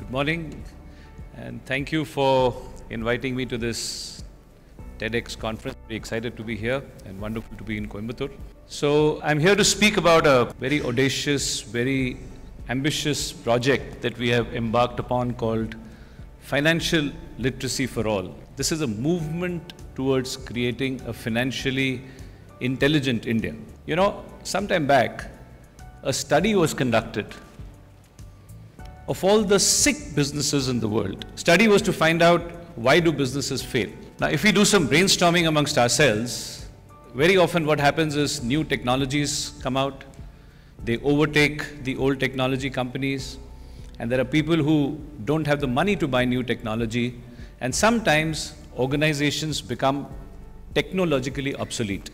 Good morning, and thank you for inviting me to this TEDx conference. Very excited to be here and wonderful to be in Coimbatore. So I'm here to speak about a very audacious, very ambitious project that we have embarked upon called Financial Literacy for All. This is a movement towards creating a financially intelligent India. You know, sometime back, a study was conducted of all the sick businesses in the world. Study was to find out why do businesses fail. Now, if we do some brainstorming amongst ourselves, very often what happens is new technologies come out, they overtake the old technology companies, and there are people who don't have the money to buy new technology, and sometimes organizations become technologically obsolete.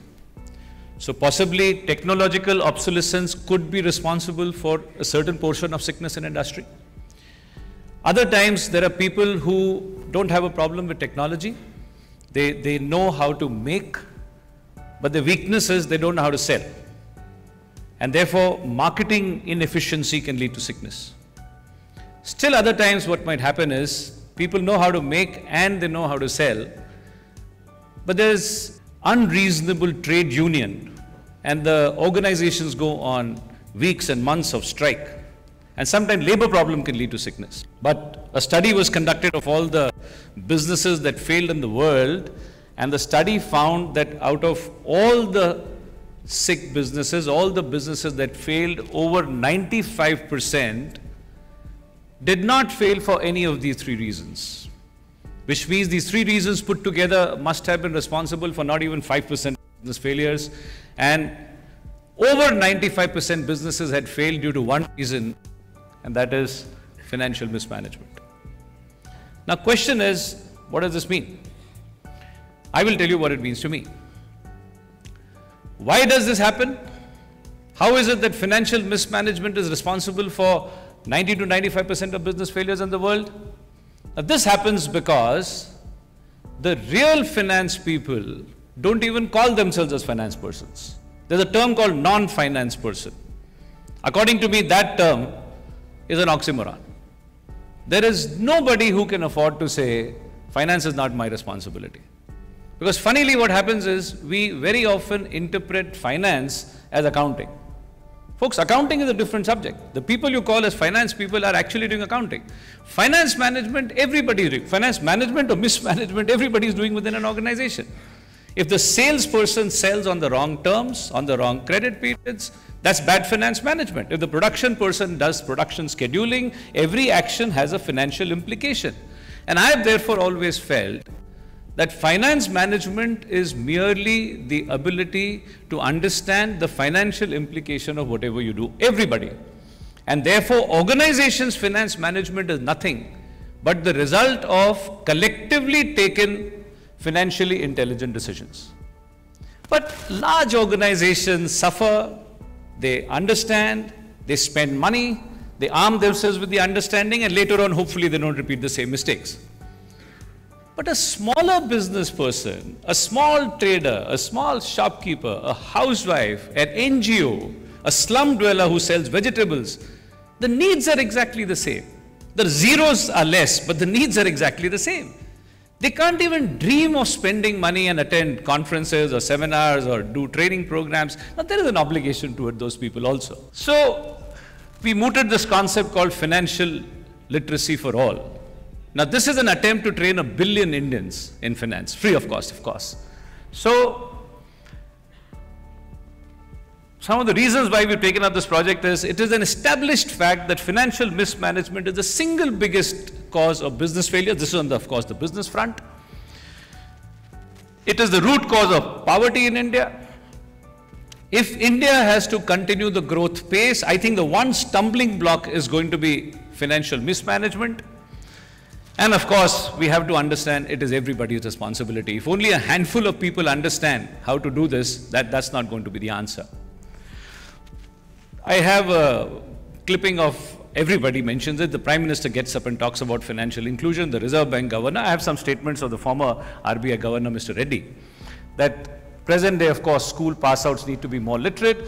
So possibly technological obsolescence could be responsible for a certain portion of sickness in industry. Other times there are people who don't have a problem with technology. They know how to make, but the weakness is they don't know how to sell. And therefore marketing inefficiency can lead to sickness. Still other times what might happen is people know how to make and they know how to sell, but there's unreasonable trade union and the organizations go on weeks and months of strike. And sometimes labor problem can lead to sickness. But a study was conducted of all the businesses that failed in the world, and the study found that out of all the sick businesses, all the businesses that failed, over 95% did not fail for any of these three reasons. Which means these three reasons put together must have been responsible for not even 5% of business failures, and over 95% businesses had failed due to one reason, and that is financial mismanagement. Now, question is, what does this mean? I will tell you what it means to me. Why does this happen? How is it that financial mismanagement is responsible for 90 to 95% of business failures in the world? Now, this happens because the real finance people don't even call themselves as finance persons. There's a term called non-finance person. According to me, that term is an oxymoron. There is nobody who can afford to say, finance is not my responsibility. Because funnily what happens is, we very often interpret finance as accounting. Folks, accounting is a different subject. The people you call as finance people are actually doing accounting. Finance management, everybody is doing. Finance management or mismanagement, everybody is doing within an organization. If the salesperson sells on the wrong terms, on the wrong credit periods, that's bad finance management. If the production person does production scheduling, every action has a financial implication. And I have therefore always felt that finance management is merely the ability to understand the financial implication of whatever you do, everybody. And therefore organizations' finance management is nothing but the result of collectively taken financially intelligent decisions. But large organizations suffer, they understand, they spend money, they arm themselves with the understanding, and later on hopefully they don't repeat the same mistakes. But a smaller business person, a small trader, a small shopkeeper, a housewife, an NGO, a slum dweller who sells vegetables, the needs are exactly the same. The zeros are less, but the needs are exactly the same. They can't even dream of spending money and attend conferences or seminars or do training programs. Now, there is an obligation toward those people also. So, we mooted this concept called financial literacy for all. Now, this is an attempt to train 1 billion Indians in finance, free of cost, of course. So, some of the reasons why we've taken up this project is, it is an established fact that financial mismanagement is the single biggest cause of business failure. This is on the, of course, the business front. It is the root cause of poverty in India. If India has to continue the growth pace, I think the one stumbling block is going to be financial mismanagement. And of course, we have to understand it is everybody's responsibility. If only a handful of people understand how to do this, that's not going to be the answer. I have a clipping of everybody mentions it. The Prime Minister gets up and talks about financial inclusion, the Reserve Bank Governor. I have some statements of the former RBI Governor, Mr. Reddy, that present day, of course, school pass outs need to be more literate.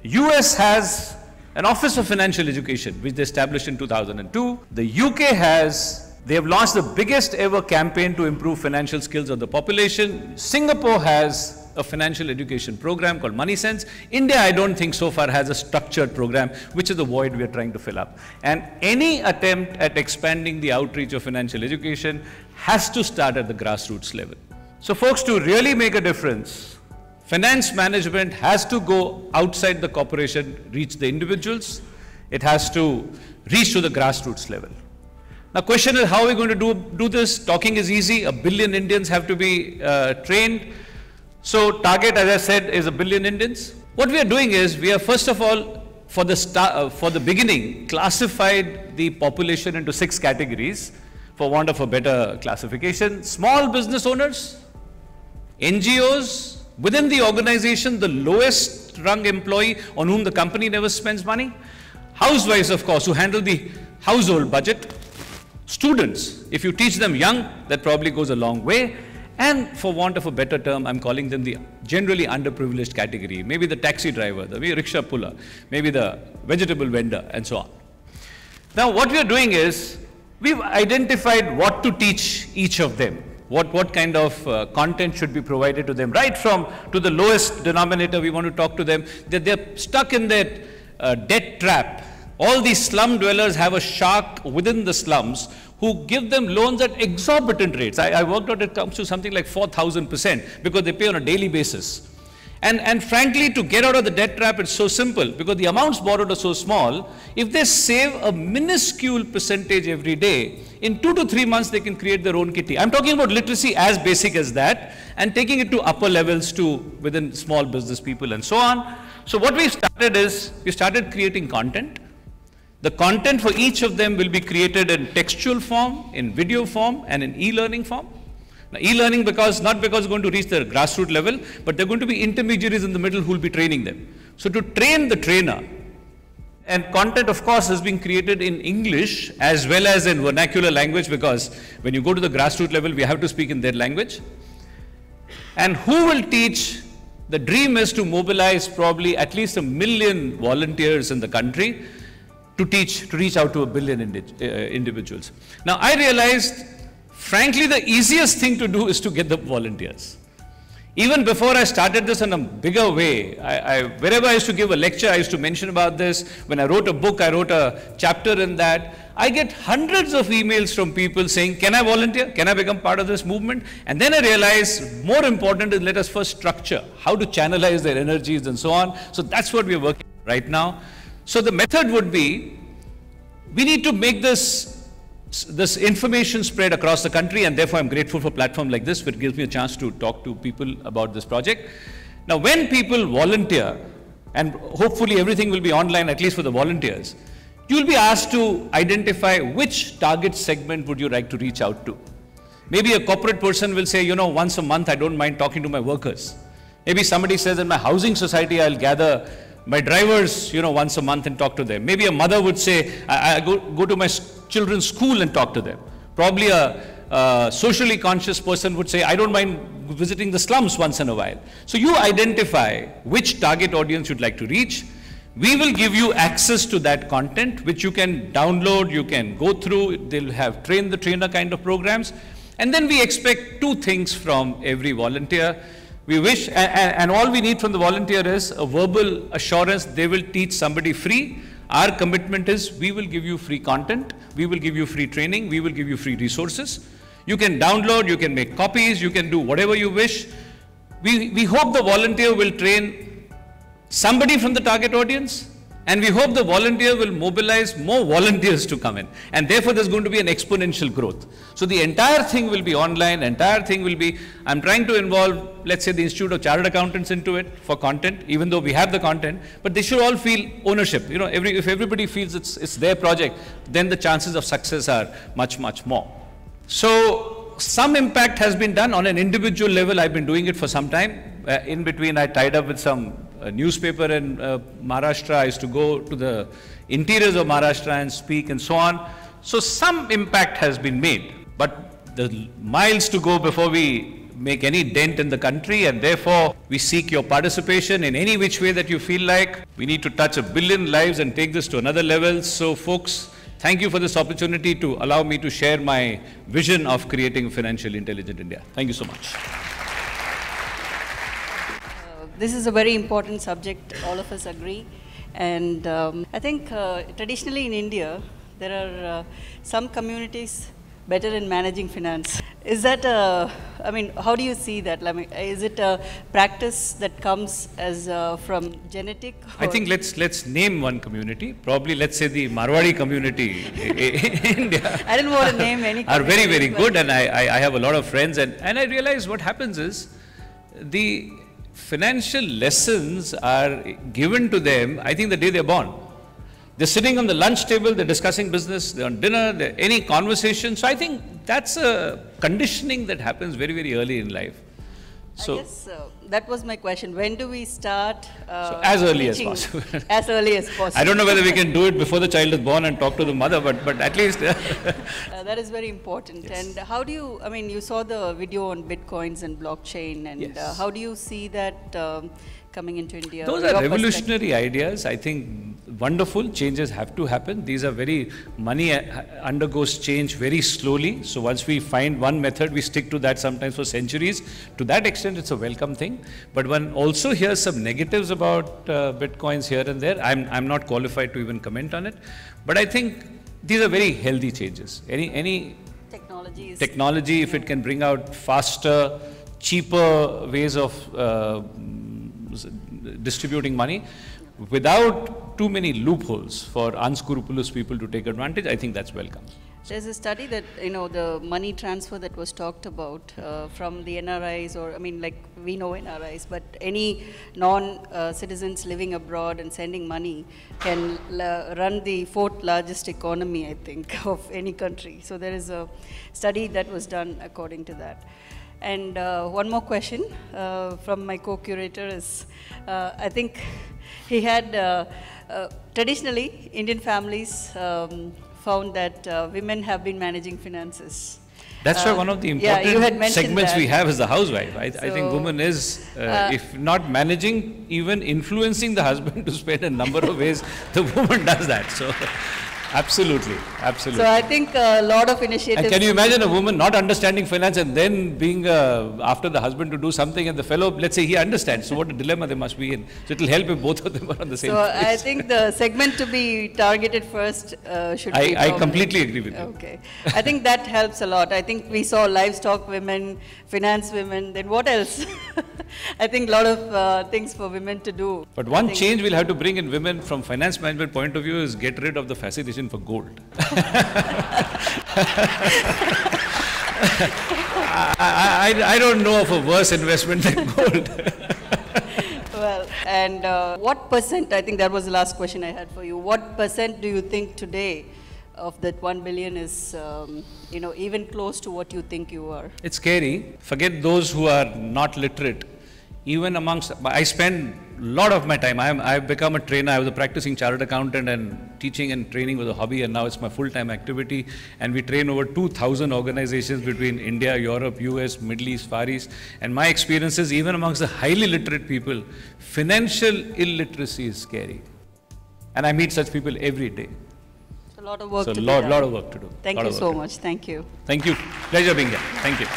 US has an Office of Financial Education, which they established in 2002. The UK they have launched the biggest ever campaign to improve financial skills of the population. Singapore has a financial education program called Money Sense. India, I don't think so far has a structured program, which is the void we are trying to fill up. And any attempt at expanding the outreach of financial education has to start at the grassroots level. So folks, to really make a difference, finance management has to go outside the corporation, reach the individuals. It has to reach to the grassroots level. Now, question is, how are we going to do this? Talking is easy. 1 billion Indians have to be trained. So, target, as I said, is 1 billion Indians. What we are doing is, we are first of all, for the beginning, classified the population into 6 categories, for want of a better classification. Small business owners, NGOs, within the organization, the lowest rung employee on whom the company never spends money, housewives, of course, who handle the household budget, students, if you teach them young, that probably goes a long way, and for want of a better term, I'm calling them the generally underprivileged category, maybe the taxi driver, maybe rickshaw puller, maybe the vegetable vendor, and so on. Now, what we are doing is, we've identified what to teach each of them. What kind of content should be provided to them, right from to the lowest denominator. We want to talk to them. They're stuck in that debt trap. All these slum dwellers have a shark within the slums who give them loans at exorbitant rates. I worked out it comes to something like 4,000% because they pay on a daily basis. And frankly, to get out of the debt trap, it's so simple because the amounts borrowed are so small. If they save a minuscule percentage every day, in 2 to 3 months, they can create their own kitty. I'm talking about literacy as basic as that and taking it to upper levels to within small business people and so on. So what we started is, we started creating content. The content for each of them will be created in textual form, in video form, and in e-learning form. Now, e-learning not because it's going to reach the grassroots level, but there are going to be intermediaries in the middle who will be training them. So to train the trainer, and content, of course, is being created in English as well as in vernacular language, because when you go to the grassroots level, we have to speak in their language. And who will teach? The dream is to mobilize probably at least 1 million volunteers in the country to reach out to 1 billion individuals. Now, I realized, frankly, the easiest thing to do is to get the volunteers. Even before I started this in a bigger way, wherever I used to give a lecture, I used to mention about this. When I wrote a book, I wrote a chapter in that. I get hundreds of emails from people saying, can I volunteer? Can I become part of this movement? And then I realized, more important is let us first structure how to channelize their energies and so on. So that's what we are working on right now. So the method would be, we need to make this information spread across the country, and therefore I'm grateful for a platform like this, which gives me a chance to talk to people about this project. Now, when people volunteer, and hopefully everything will be online, at least for the volunteers, you will be asked to identify which target segment would you like to reach out to. Maybe a corporate person will say, once a month I don't mind talking to my workers. Maybe somebody says in my housing society I'll gather my drivers, once a month and talk to them. Maybe a mother would say, I go to my children's school and talk to them. Probably a socially conscious person would say, I don't mind visiting the slums once in a while. So you identify which target audience you'd like to reach. We will give you access to that content, which you can download, you can go through. They'll have train the trainer kind of programs. And then we expect 2 things from every volunteer. We wish, and all we need from the volunteer is a verbal assurance they will teach somebody free. Our commitment is we will give you free content, we will give you free training, we will give you free resources. You can download, you can make copies, you can do whatever you wish. We hope the volunteer will train somebody from the target audience, and we hope the volunteer will mobilize more volunteers to come in. And therefore, there's going to be an exponential growth. So the entire thing will be online, entire thing will be, I'm trying to involve, let's say, the Institute of Chartered Accountants into it for content, even though we have the content, but they should all feel ownership. If everybody feels it's their project, then the chances of success are much, much more. So some impact has been done on an individual level. I've been doing it for some time. In between, I tied up with some newspaper in Maharashtra. I used to go to the interiors of Maharashtra and speak and so on. So some impact has been made, but the miles to go before we make any dent in the country, and therefore we seek your participation in any which way that you feel like. We need to touch 1 billion lives and take this to another level. So folks, thank you for this opportunity to allow me to share my vision of creating financially intelligent India. Thank you so much. This is a very important subject, all of us agree. And I think traditionally in India, there are some communities better in managing finance. Is that, I mean, how do you see that? I mean, is it a practice that comes as from genetic? I think let's name one community. Probably let's say the Marwadi community in India. I didn't want to name any. Are very, very good, and I have a lot of friends, and I realize what happens is the financial lessons are given to them, I think, the day they're born. They're sitting on the lunch table, they're discussing business, they're on dinner, any conversation. So I think that's a conditioning that happens very, very early in life. So, I guess that was my question. When do we start? So as early as possible. As early as possible. I don't know whether we can do it before the child is born and talk to the mother, but at least. That is very important. Yes. And how do you, I mean, you saw the video on Bitcoins and blockchain, and yes. How do you see that coming into India? Those are revolutionary ideas. I think wonderful changes have to happen. These are very, money undergoes change very slowly. So once we find one method, we stick to that sometimes for centuries. To that extent, it's a welcome thing. But one also hears some negatives about Bitcoins here and there. I'm not qualified to even comment on it. But I think these are very healthy changes. Any technology, if it can bring out faster, cheaper ways of distributing money without too many loopholes for unscrupulous people to take advantage, I think that's welcome. There's a study that, you know, the money transfer that was talked about from the NRIs, or I mean, like, we know NRIs, but any non-citizens living abroad and sending money can run the 4th largest economy, I think, of any country. So there is a study that was done according to that. And one more question from my co-curator is, I think he had, traditionally, Indian families found that women have been managing finances. That's why one of the important segments we have is the housewife. I think woman is, if not managing, even influencing the husband to spend a number of ways, the woman does that. So. Absolutely, absolutely. So I think a lot of initiatives. And can you imagine a woman not understanding finance and then being after the husband to do something, and the fellow, let's say he understands, so what a dilemma they must be in. So it will help if both of them are on the same page. So I think the segment to be targeted first should be. I completely agree with you. Okay. I think that helps a lot. I think we saw livestock women, finance women, then what else? I think a lot of things for women to do. But one change we'll have to bring in women from finance management point of view is get rid of the fascination for gold. I don't know of a worse investment than gold. Well, and what percent, I think that was the last question I had for you, what percent do you think today of that 1 billion is, you know, even close to what you think you are? It's scary. Forget those who are not literate. Even amongst, I spend a lot of my time. I've become a trainer. I was a practicing chartered accountant, and teaching and training was a hobby, and now it's my full-time activity. And we train over 2,000 organizations between India, Europe, US, Middle East, Far East. And my experiences, even amongst the highly literate people, financial illiteracy is scary. And I meet such people every day. A lot of work to do. So a lot of work to do. Thank you so much. Thank you. Thank you. Pleasure being here. Thank you.